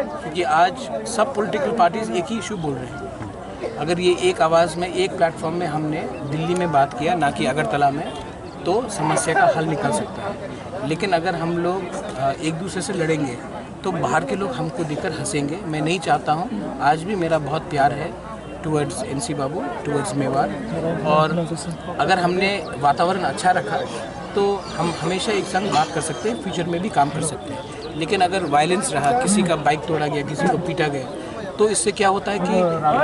क्योंकि आज सब पॉलिटिकल पार्टीज एक ही इशू बोल रहे हैं। अगर ये एक आवाज़ में एक प्लेटफॉर्म में हमने दिल्ली में बात किया, ना कि अगरतला में, तो समस्या का हल निकल सकता है। लेकिन अगर हम लोग एक दूसरे से लड़ेंगे तो बाहर के लोग हमको देखकर हंसेंगे। मैं नहीं चाहता हूँ। आज भी मेरा बहुत प्यार है टुवर्ड्स एनसी बाबू, टुवर्ड्स मेवाड़, और अगर हमने वातावरण अच्छा रखा तो हम हमेशा एक संग बात कर सकते हैं, फ्यूचर में भी काम कर सकते हैं। लेकिन अगर वायलेंस रहा, किसी का बाइक तोड़ा गया, किसी को पीटा गया, तो इससे क्या होता है कि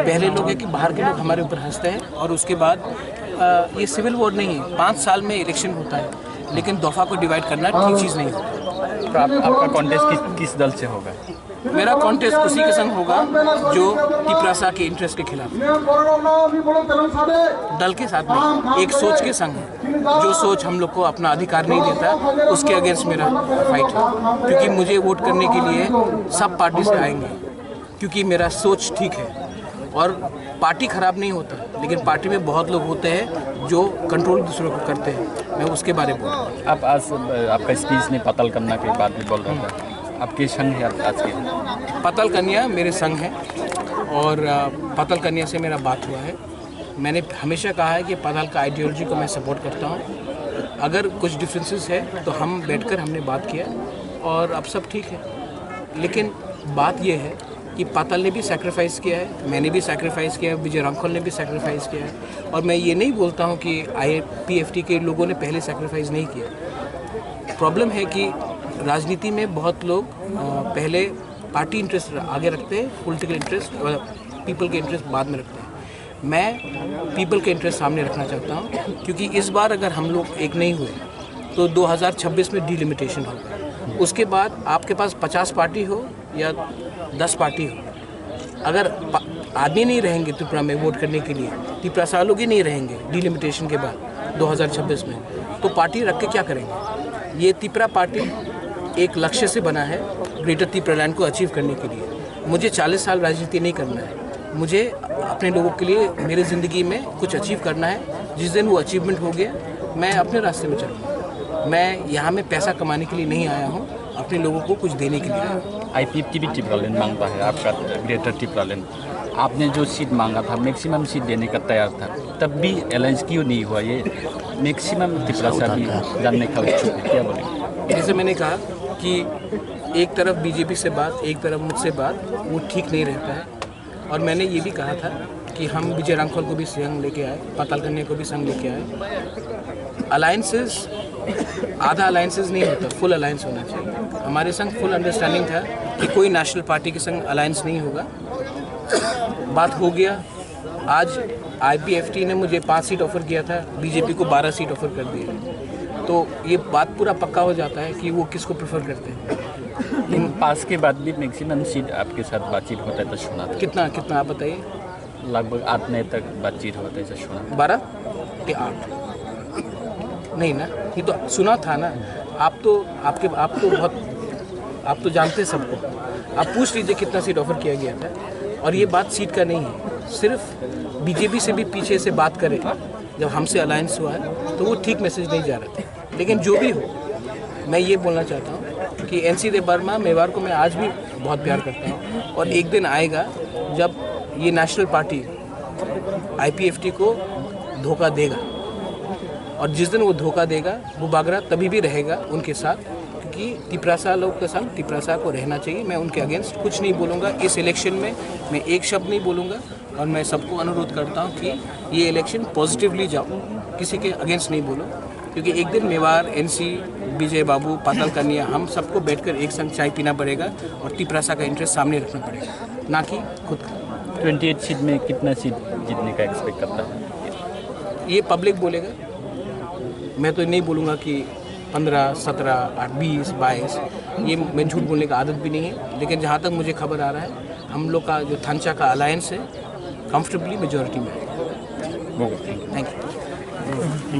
पहले लोग है कि बाहर के लोग हमारे ऊपर हंसते हैं, और उसके बाद ये सिविल वॉर नहीं है। 5 साल में इलेक्शन होता है, लेकिन दफा को डिवाइड करना ठीक चीज़ नहीं होता। तो आपका कॉन्टेस्ट किस दल से होगा? मेरा कॉन्टेस्ट उसी के संग होगा जो तिपरासा के इंटरेस्ट के खिलाफ, दल के साथ नहीं, एक सोच के संग है। जो सोच हम लोग को अपना अधिकार नहीं देता, उसके अगेंस्ट मेरा फाइट है। क्योंकि मुझे वोट करने के लिए सब पार्टी से आएंगे, क्योंकि मेरा सोच ठीक है। और पार्टी खराब नहीं होता, लेकिन पार्टी में बहुत लोग होते हैं जो कंट्रोल दूसरों को करते हैं। मैं उसके बारे में बोल रहा हूँ। आप आज आपका स्पीच ने पतल कन्या के बाद भी बोल रहा था, आपके संग है आज के? पतल कन्या मेरे संग है, और पतल कन्या से मेरा बात हुआ है। मैंने हमेशा कहा है कि पतल का आइडियोलॉजी को मैं सपोर्ट करता हूँ। अगर कुछ डिफरेंसेस है तो हम बैठकर हमने बात किया, और अब सब ठीक है। लेकिन बात यह है कि पतल ने भी सैक्रिफाइस किया है, मैंने भी सैक्रिफाइस किया है, विजय रामखोल ने भी सैक्रिफाइस किया है। और मैं ये नहीं बोलता हूँ कि IPFT के लोगों ने पहले सैक्रिफाइस नहीं किया। प्रॉब्लम है कि राजनीति में बहुत लोग पहले पार्टी इंटरेस्ट आगे रखते हैं, पॉलिटिकल इंटरेस्ट, पीपल के इंटरेस्ट बाद में रखते हैं। मैं पीपल के इंटरेस्ट सामने रखना चाहता हूँ, क्योंकि इस बार अगर हम लोग एक नहीं हुए तो 2026 में डिलिमिटेशन होगा। उसके बाद आपके पास 50 पार्टी हो या 10 पार्टी हो, अगर आदमी नहीं रहेंगे त्रिपुरा में वोट करने के लिए, तिपरासा लोग ही नहीं रहेंगे डिलिमिटेशन के बाद 2026 में, तो पार्टी रख के क्या करेंगे? ये त्रिपुरा पार्टी एक लक्ष्य से बना है, ग्रेटर त्रिपुरा लैंड को अचीव करने के लिए। मुझे 40 साल राजनीति नहीं करना है। मुझे अपने लोगों के लिए मेरी ज़िंदगी में कुछ अचीव करना है। जिस दिन वो अचीवमेंट हो गया, मैं अपने रास्ते में चलूँगा। मैं यहाँ में पैसा कमाने के लिए नहीं आया हूँ, अपने लोगों को कुछ देने के लिए आया हूँ। IPFT भी त्रिपुरा लैंड मांगता है, आपका ग्रेटर त्रिपुरा लैंड। आपने जो सीट मांगा था, मैक्सिमम सीट देने का तैयार था, तब भी अलायंस क्यों नहीं हुआ? ये मैक्सिमम त्रिपुरा भी जानने का इच्छुक है, क्या बोलेंगे? जैसे मैंने कहा कि एक तरफ BJP से बात, एक तरफ मुझसे बात, वो ठीक नहीं रहता है। और मैंने ये भी कहा था कि हम विजय रामखोल को भी संग लेके आए, पतल कन्या को भी संग लेके आए। अलायंसेस, आधा अलायंसेस नहीं होता, फुल अलायंस होना चाहिए। हमारे संग फुल अंडरस्टैंडिंग था कि कोई नेशनल पार्टी के संग अलायंस नहीं होगा। बात हो गया। आज IPFT ने मुझे 5 सीट ऑफर किया था, BJP को 12 सीट ऑफर कर दिए, तो ये बात पूरा पक्का हो जाता है कि वो किसको प्रेफर करते हैं। इन पास के बाद भी मैक्सिमम सीट आपके साथ बातचीत होता है तो सुना था। कितना आप बताइए? लगभग 8 मई तक बातचीत होता है ऐसा सुना। 12 के 8 नहीं ना, ये तो सुना था ना। आप तो जानते हैं सबको। आप पूछ लीजिए कितना सीट ऑफर किया गया था। और ये बात सीट का नहीं है, सिर्फ BJP से भी पीछे से बात करें। जब हमसे अलायंस हुआ है तो वो ठीक मैसेज नहीं जा रहा था। लेकिन जो भी हो, मैं ये बोलना चाहता हूँ कि NC देव वर्मा मेवाड़ को मैं आज भी बहुत प्यार करता हूँ। और एक दिन आएगा जब ये नेशनल पार्टी IPFT को धोखा देगा, और जिस दिन वो धोखा देगा, वो बागरा तभी भी रहेगा उनके साथ, क्योंकि तिपरासा लोग के संग तिपरासा को रहना चाहिए। मैं उनके अगेंस्ट कुछ नहीं बोलूँगा इस इलेक्शन में, मैं एक शब्द नहीं बोलूँगा। और मैं सबको अनुरोध करता हूँ कि ये इलेक्शन पॉजिटिवली जाओ, किसी के अगेंस्ट नहीं बोलो, क्योंकि एक दिन मेवाड़, NC, विजय बाबू, पतल कन्या, हम सबको बैठकर एक संग चाय पीना पड़ेगा और तिपरासा का इंटरेस्ट सामने रखना पड़ेगा, ना कि खुद का। 28 सीट में कितना सीट जीतने का एक्सपेक्ट करता है? ये पब्लिक बोलेगा। मैं तो नहीं बोलूँगा कि 15, 17, 20, 22। ये मैं झूठ बोलने का आदत भी नहीं है। लेकिन जहाँ तक मुझे खबर आ रहा है, हम लोग का जो थांचा का अलायंस है कंफर्टेबली मेजॉरिटी में है। Thank you. Thank you.